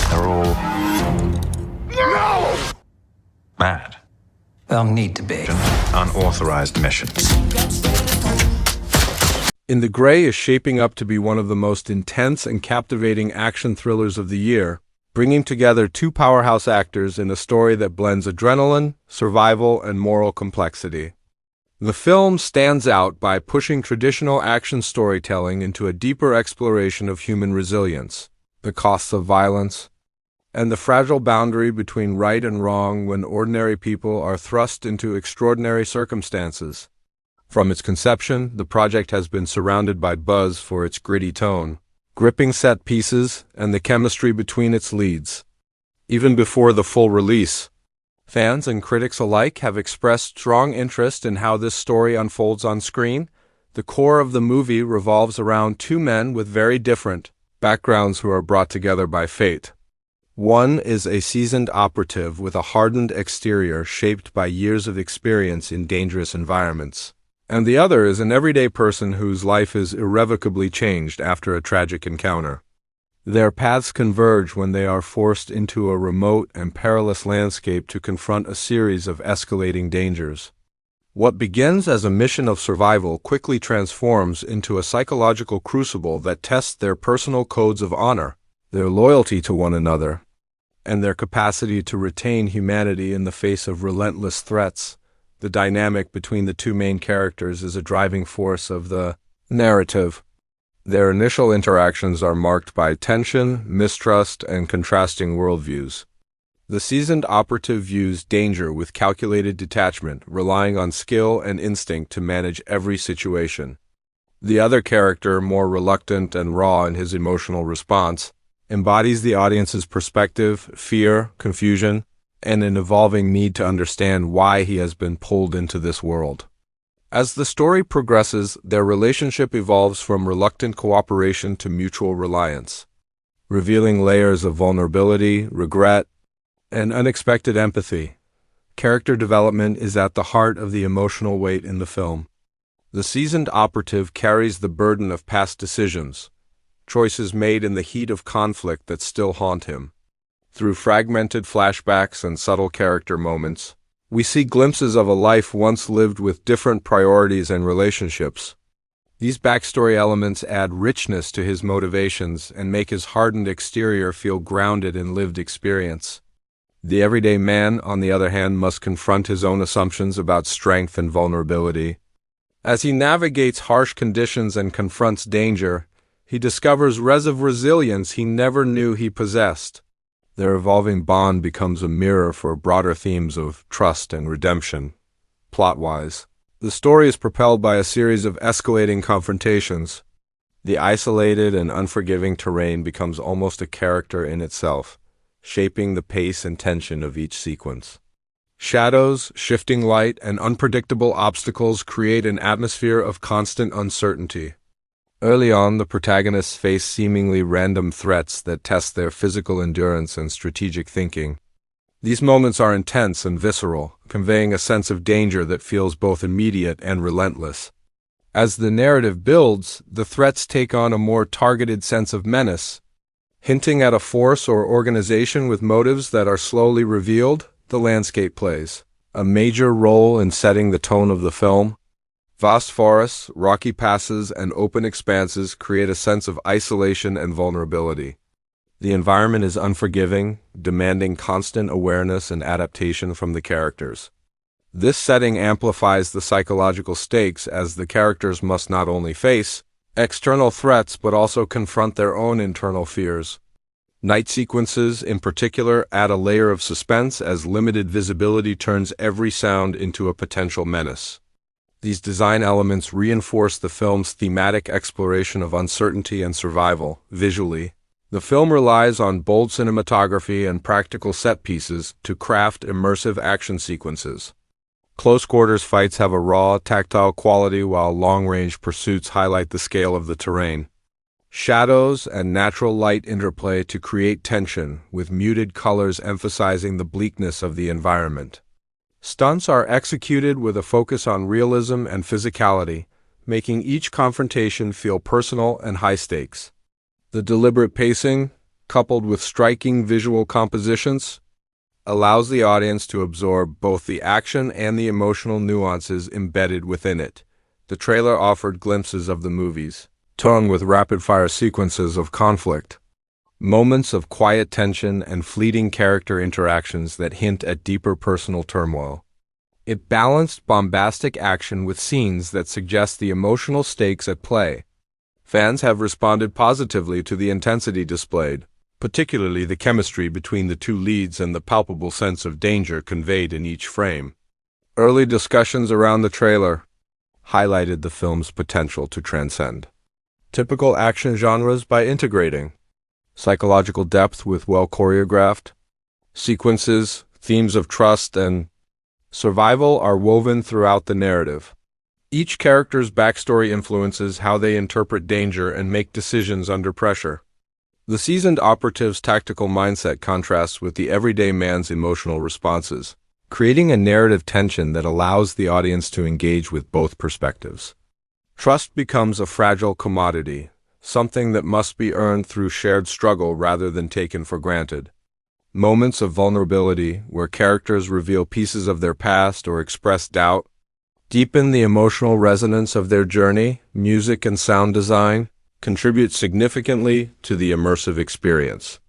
They're all mad. They'll need to be. Unauthorized missions. In the Grey is shaping up to be one of the most intense and captivating action thrillers of the year, bringing together two powerhouse actors in a story that blends adrenaline, survival, and moral complexity. The film stands out by pushing traditional action storytelling into a deeper exploration of human resilience, the costs of violence, and the fragile boundary between right and wrong when ordinary people are thrust into extraordinary circumstances. From its conception, the project has been surrounded by buzz for its gritty tone, gripping set pieces, and the chemistry between its leads. Even before the full release, fans and critics alike have expressed strong interest in how this story unfolds on screen. The core of the movie revolves around two men with very different backgrounds who are brought together by fate. One is a seasoned operative with a hardened exterior shaped by years of experience in dangerous environments, and the other is an everyday person whose life is irrevocably changed after a tragic encounter. Their paths converge when they are forced into a remote and perilous landscape to confront a series of escalating dangers. What begins as a mission of survival quickly transforms into a psychological crucible that tests their personal codes of honor, their loyalty to one another, and their capacity to retain humanity in the face of relentless threats. The dynamic between the two main characters is a driving force of the narrative. Their initial interactions are marked by tension, mistrust, and contrasting worldviews. The seasoned operative views danger with calculated detachment, relying on skill and instinct to manage every situation. The other character, more reluctant and raw in his emotional response, embodies the audience's perspective, fear, confusion, and an evolving need to understand why he has been pulled into this world. As the story progresses, their relationship evolves from reluctant cooperation to mutual reliance, revealing layers of vulnerability, regret, and unexpected empathy. Character development is at the heart of the emotional weight in the film. The seasoned operative carries the burden of past decisions, choices made in the heat of conflict that still haunt him. Through fragmented flashbacks and subtle character moments, we see glimpses of a life once lived with different priorities and relationships. These backstory elements add richness to his motivations and make his hardened exterior feel grounded in lived experience. The everyday man, on the other hand, must confront his own assumptions about strength and vulnerability. As he navigates harsh conditions and confronts danger, he discovers reserve resilience he never knew he possessed. Their evolving bond becomes a mirror for broader themes of trust and redemption. Plot-wise, the story is propelled by a series of escalating confrontations. The isolated and unforgiving terrain becomes almost a character in itself, shaping the pace and tension of each sequence. Shadows, shifting light, and unpredictable obstacles create an atmosphere of constant uncertainty. Early on, the protagonists face seemingly random threats that test their physical endurance and strategic thinking. These moments are intense and visceral, conveying a sense of danger that feels both immediate and relentless. As the narrative builds, the threats take on a more targeted sense of menace, hinting at a force or organization with motives that are slowly revealed. The landscape plays a major role in setting the tone of the film. Vast forests, rocky passes, and open expanses create a sense of isolation and vulnerability. The environment is unforgiving, demanding constant awareness and adaptation from the characters. This setting amplifies the psychological stakes as the characters must not only face external threats but also confront their own internal fears. Night sequences, in particular, add a layer of suspense as limited visibility turns every sound into a potential menace. These design elements reinforce the film's thematic exploration of uncertainty and survival. Visually, the film relies on bold cinematography and practical set pieces to craft immersive action sequences. Close-quarters fights have a raw, tactile quality while long-range pursuits highlight the scale of the terrain. Shadows and natural light interplay to create tension, with muted colors emphasizing the bleakness of the environment. Stunts are executed with a focus on realism and physicality, making each confrontation feel personal and high stakes. The deliberate pacing, coupled with striking visual compositions, allows the audience to absorb both the action and the emotional nuances embedded within it. The trailer offered glimpses of the movie's tone with rapid-fire sequences of conflict, moments of quiet tension, and fleeting character interactions that hint at deeper personal turmoil. It balanced bombastic action with scenes that suggest the emotional stakes at play. Fans have responded positively to the intensity displayed, particularly the chemistry between the two leads and the palpable sense of danger conveyed in each frame. Early discussions around the trailer highlighted the film's potential to transcend typical action genres by integrating psychological depth with well-choreographed sequences. Themes of trust and survival are woven throughout the narrative. Each character's backstory influences how they interpret danger and make decisions under pressure. The seasoned operative's tactical mindset contrasts with the everyday man's emotional responses, creating a narrative tension that allows the audience to engage with both perspectives. Trust becomes a fragile commodity, something that must be earned through shared struggle rather than taken for granted. Moments of vulnerability, where characters reveal pieces of their past or express doubt, deepen the emotional resonance of their journey. Music and sound design contribute significantly to the immersive experience.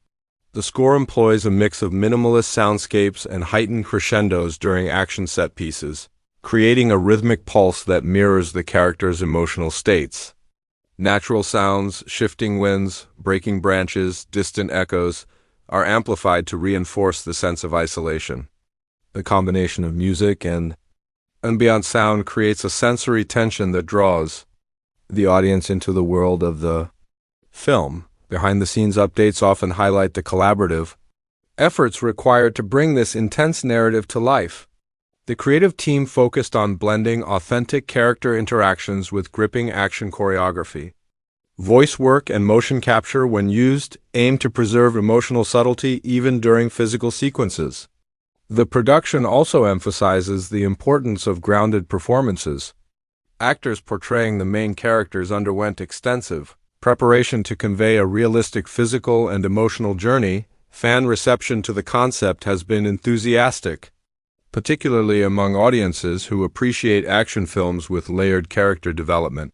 The score employs a mix of minimalist soundscapes and heightened crescendos during action set pieces, creating a rhythmic pulse that mirrors the characters' emotional states. Natural sounds, shifting winds, breaking branches, distant echoes, are amplified to reinforce the sense of isolation. The combination of music and ambient sound creates a sensory tension that draws the audience into the world of the film. Behind-the-scenes updates often highlight the collaborative efforts required to bring this intense narrative to life. The creative team focused on blending authentic character interactions with gripping action choreography. Voice work and motion capture, when used, aim to preserve emotional subtlety even during physical sequences. The production also emphasizes the importance of grounded performances. Actors portraying the main characters underwent extensive preparation to convey a realistic physical and emotional journey. Fan reception to the concept has been enthusiastic, particularly among audiences who appreciate action films with layered character development.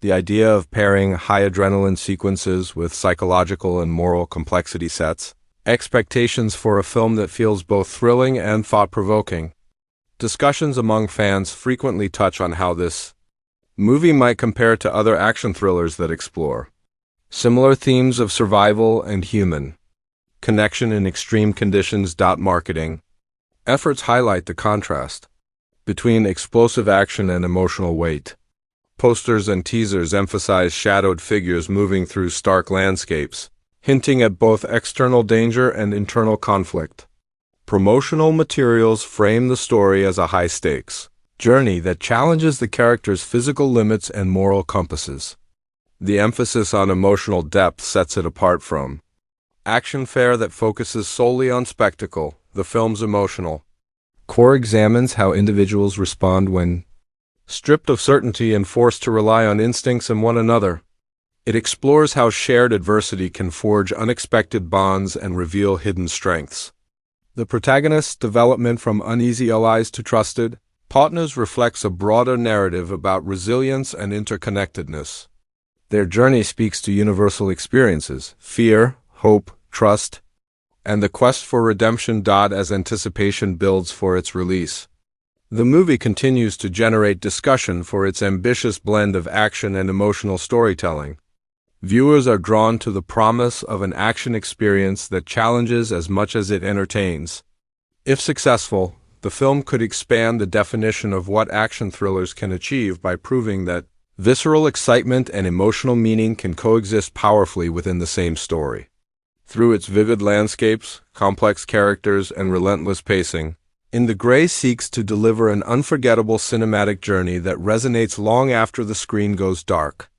The idea of pairing high adrenaline sequences with psychological and moral complexity sets expectations for a film that feels both thrilling and thought-provoking. Discussions among fans frequently touch on how this movie might compare to other action thrillers that explore similar themes of survival and human connection in extreme conditions. Marketing efforts highlight the contrast between explosive action and emotional weight. Posters and teasers emphasize shadowed figures moving through stark landscapes, hinting at both external danger and internal conflict. Promotional materials frame the story as a high-stakes journey that challenges the character's physical limits and moral compasses. The emphasis on emotional depth sets it apart from action fare that focuses solely on spectacle. The film's emotional core examines how individuals respond when stripped of certainty and forced to rely on instincts and one another. It explores how shared adversity can forge unexpected bonds and reveal hidden strengths. The protagonist's development from uneasy allies to trusted partners reflects a broader narrative about resilience and interconnectedness. Their journey speaks to universal experiences: fear, hope, trust, and the quest for redemption. As anticipation builds for its release, the movie continues to generate discussion for its ambitious blend of action and emotional storytelling. Viewers are drawn to the promise of an action experience that challenges as much as it entertains. If successful, the film could expand the definition of what action thrillers can achieve by proving that visceral excitement and emotional meaning can coexist powerfully within the same story. Through its vivid landscapes, complex characters, and relentless pacing, In the Grey seeks to deliver an unforgettable cinematic journey that resonates long after the screen goes dark.